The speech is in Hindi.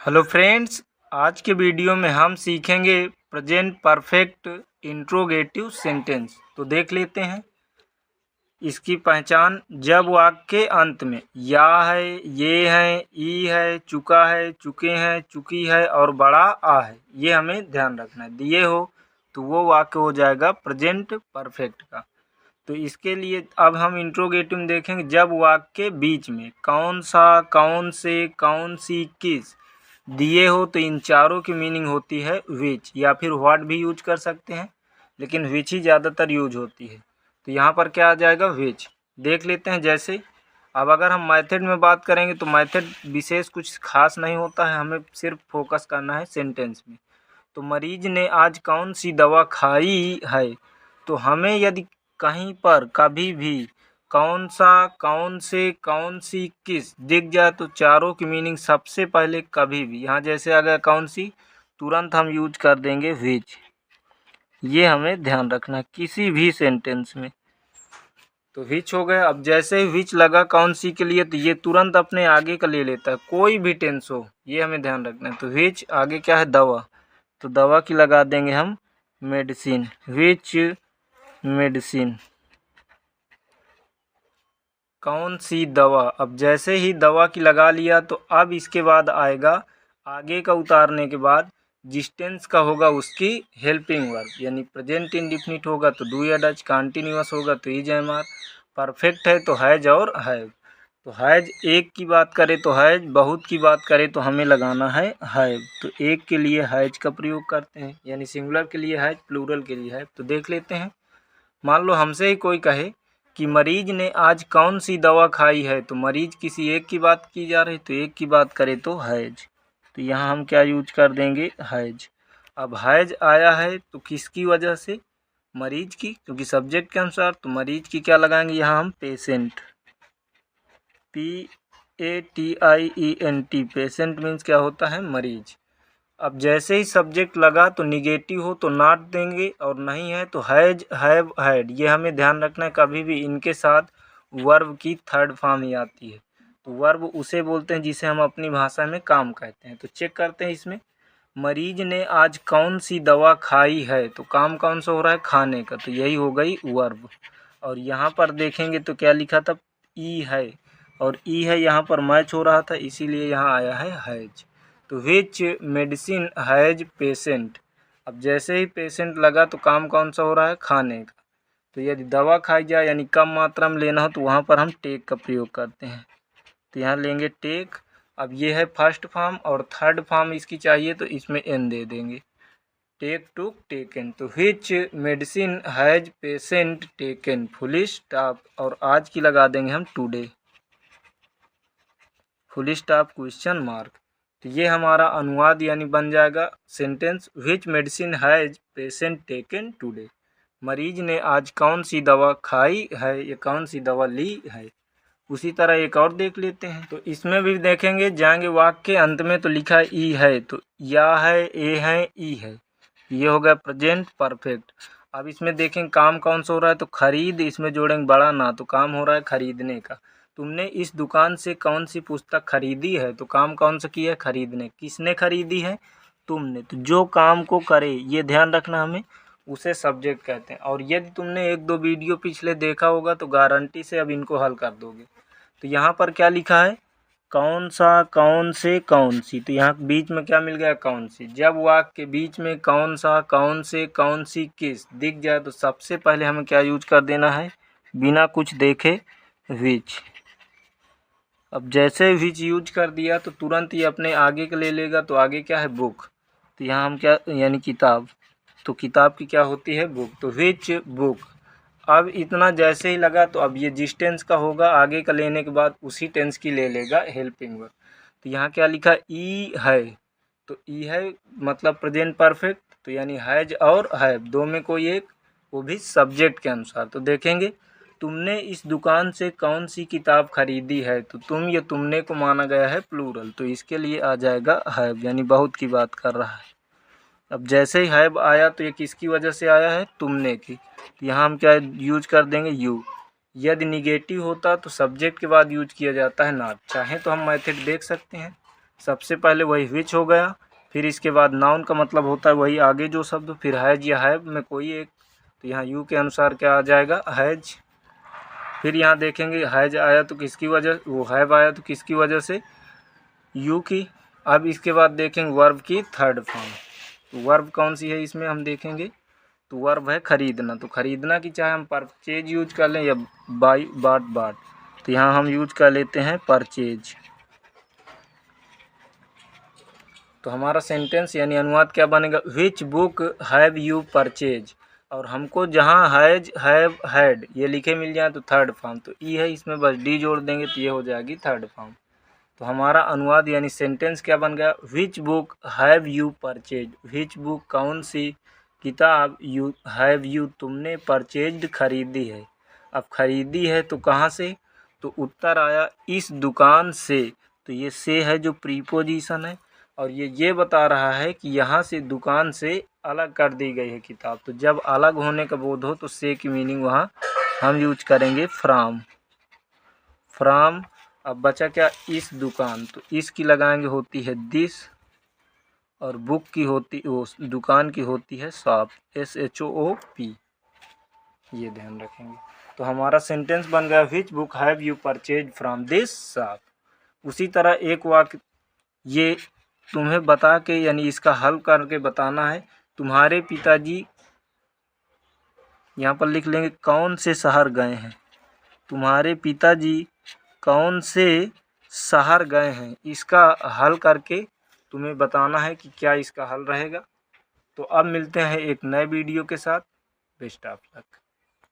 हेलो फ्रेंड्स, आज के वीडियो में हम सीखेंगे प्रेजेंट परफेक्ट इंट्रोगेटिव सेंटेंस। तो देख लेते हैं इसकी पहचान। जब वाक्य के अंत में या है, ये है, ई है, चुका है, चुके हैं, चुकी है और बड़ा आ है, ये हमें ध्यान रखना है। दिए हो तो वो वाक्य हो जाएगा प्रेजेंट परफेक्ट का। तो इसके लिए अब हम इंट्रोगेटिव में देखेंगे। जब वाक्य के बीच में कौन सा, कौन से, कौन सी, किस दिए हो तो इन चारों की मीनिंग होती है विच, या फिर व्हाट भी यूज कर सकते हैं, लेकिन विच ही ज़्यादातर यूज होती है। तो यहाँ पर क्या आ जाएगा, विच। देख लेते हैं। जैसे अब अगर हम मेथड में बात करेंगे तो मेथड विशेष कुछ खास नहीं होता है, हमें सिर्फ फोकस करना है सेंटेंस में। तो मरीज ने आज कौन सी दवा खाई है, तो हमें यदि कहीं पर कभी भी कौन सा, कौन से, कौन सी, किस दिख जाए तो चारों की मीनिंग सबसे पहले कभी भी, यहाँ जैसे आ गया कौन सी, तुरंत हम यूज कर देंगे विच। ये हमें ध्यान रखना है किसी भी सेंटेंस में। तो विच हो गया। अब जैसे ही विच लगा कौन सी के लिए तो ये तुरंत अपने आगे का ले लेता है, कोई भी टेंस हो, ये हमें ध्यान रखना है। तो विच आगे क्या है, दवा, तो दवा की लगा देंगे हम मेडिसिन, विच मेडिसिन। कौन सी दवा, अब जैसे ही दवा की लगा लिया तो अब इसके बाद आएगा आगे का उतारने के बाद जिस टेंस का होगा उसकी हेल्पिंग वर्ब, यानी प्रेजेंट इंडिफिनिट होगा तो डू या डज, कंटिन्यूअस होगा तो इज एम आर, परफेक्ट है तो हैज और हैव। तो हैज एक की बात करें तो हैज, बहुत की बात करें तो हमें लगाना है हैव। तो एक के लिए हैज का प्रयोग करते हैं, यानी सिंगुलर के लिए हैज, प्लूरल के लिए हैव। तो देख लेते हैं। मान लो हमसे ही कोई कहे कि मरीज ने आज कौन सी दवा खाई है, तो मरीज किसी एक की बात की जा रही, तो एक की बात करें तो हैज। तो यहाँ हम क्या यूज कर देंगे, हैज। अब हैज आया है तो किसकी वजह से, मरीज की, क्योंकि सब्जेक्ट के अनुसार। तो मरीज की क्या लगाएंगे यहाँ हम, पेशेंट, PATIENT। पेशेंट मीन्स क्या होता है, मरीज। अब जैसे ही सब्जेक्ट लगा तो निगेटिव हो तो नॉट देंगे, और नहीं है तो हैज, हैव, हैड। ये हमें ध्यान रखना है, कभी भी इनके साथ वर्ब की थर्ड फॉर्म ही आती है। तो वर्ब उसे बोलते हैं जिसे हम अपनी भाषा में काम कहते हैं। तो चेक करते हैं इसमें, मरीज ने आज कौन सी दवा खाई है, तो काम कौन सा हो रहा है, खाने का, तो यही हो गई वर्ब। और यहाँ पर देखेंगे तो क्या लिखा था, ई है, और ई है यहाँ पर मैच हो रहा था, इसीलिए यहाँ आया है हैज। तो विच मेडिसिन हैज पेशेंट। अब जैसे ही पेशेंट लगा तो काम कौन सा हो रहा है, खाने का। तो यदि दवा खाई जाए यानी कम मात्रा में लेना हो तो वहाँ पर हम टेक का प्रयोग करते हैं। तो यहाँ लेंगे टेक। अब ये है फर्स्ट फॉर्म, और थर्ड फॉर्म इसकी चाहिए तो इसमें एन दे देंगे, टेक, टू, टेकन। तो which medicine has patient taken, full stop. और आज की लगा देंगे हम today, full stop, question mark. तो ये हमारा अनुवाद यानी बन जाएगा sentence, which medicine has patient taken today. मरीज ने आज कौन सी दवा खाई है या कौन सी दवा ली है। उसी तरह एक और देख लेते हैं। तो इसमें भी देखेंगे, जाएंगे वाक्य के अंत में तो लिखा है ई है, तो या है, ए है, ई है, ये हो गया प्रेजेंट परफेक्ट। अब इसमें देखेंगे काम कौन सा हो रहा है, तो खरीद, इसमें जोड़ेंगे बड़ा ना, तो काम हो रहा है खरीदने का। तुमने इस दुकान से कौन सी पुस्तक खरीदी है, तो काम कौन सा किया है, खरीदने। किसने खरीदी है, तुमने। तो जो काम को करे, ये ध्यान रखना हमें, उसे सब्जेक्ट कहते हैं। और यदि तुमने एक दो वीडियो पिछले देखा होगा तो गारंटी से अब इनको हल कर दोगे। तो यहाँ पर क्या लिखा है, कौन सा, कौन से, कौन सी। तो यहाँ बीच में क्या मिल गया, कौन सी। जब वाक्य के बीच में कौन सा, कौन से, कौन सी, किस दिख जाए तो सबसे पहले हमें क्या यूज कर देना है, बिना कुछ देखे विच। अब जैसे विच यूज कर दिया तो तुरंत ही अपने आगे के ले लेगा, तो आगे क्या है, बुक। तो यहाँ हम क्या, यानी किताब, तो किताब की क्या होती है, बुक। तो विच बुक। अब इतना जैसे ही लगा तो अब ये जिस टेंस का होगा आगे का लेने के बाद उसी टेंस की ले लेगा हेल्पिंग वर्ब। तो यहाँ क्या लिखा, ई है, तो ई है मतलब प्रेजेंट परफेक्ट, तो यानी हैज और हैव दो में कोई एक, वो भी सब्जेक्ट के अनुसार। तो देखेंगे, तुमने इस दुकान से कौन सी किताब खरीदी है, तो तुम या तुमने को माना गया है प्लूरल, तो इसके लिए आ जाएगा हैव, यानी बहुत की बात कर रहा है। अब जैसे ही हैव आया तो ये किसकी वजह से आया है, तुमने की। तो यहाँ हम क्या यूज कर देंगे, यू। यदि निगेटिव होता तो सब्जेक्ट के बाद यूज किया जाता है नॉट। चाहे तो हम मेथड देख सकते हैं, सबसे पहले वही विच हो गया, फिर इसके बाद नाउन का मतलब होता है वही आगे जो शब्द, फिर हैज या हैव में कोई एक, तो यहाँ यू के अनुसार क्या आ जाएगा, हैज। फिर यहाँ देखेंगे हैज आया तो किसकी वजह, वो हैव आया तो किसकी वजह से, यू की। अब इसके बाद देखेंगे वर्ब की थर्ड फॉर्म, तो वर्ब कौन सी है इसमें हम देखेंगे, तो वर्ब है खरीदना। तो खरीदना की चाहे हम परचेज यूज कर लें या बाई बाट, तो यहाँ हम यूज कर लेते हैं परचेज। तो हमारा सेंटेंस यानी अनुवाद क्या बनेगा, which book have you purchase. और हमको जहाँ हैज, हैव, हैड ये लिखे मिल जाए तो थर्ड फॉर्म, तो ई है इसमें बस डी जोड़ देंगे तो ये हो जाएगी थर्ड फॉर्म। तो हमारा अनुवाद यानी सेंटेंस क्या बन गया, which book have you purchase. Which book कौन सी किताब, यू हैव यू तुमने परचेज्ड खरीदी है। अब खरीदी है तो कहाँ से, तो उत्तर आया इस दुकान से। तो ये से है जो प्रीपोजिशन है, और ये बता रहा है कि यहाँ से दुकान से अलग कर दी गई है किताब। तो जब अलग होने का बोध हो तो से की मीनिंग वहाँ हम यूज करेंगे फ्राम। फ्राम। अब बचा क्या, इस दुकान, तो इसकी लगाएंगे होती है दिस, और बुक की होती, वो दुकान की होती है शॉप, SHOP, ये ध्यान रखेंगे। तो हमारा सेंटेंस बन गया which book have you purchase from this shop. उसी तरह एक वाक्य ये तुम्हें बता के यानी इसका हल करके बताना है, तुम्हारे पिताजी, यहाँ पर लिख लेंगे कौन से शहर गए हैं। तुम्हारे पिताजी कौन से शहर गए हैं, इसका हल करके तुम्हें बताना है कि क्या इसका हल रहेगा। तो अब मिलते हैं एक नए वीडियो के साथ। Best of luck.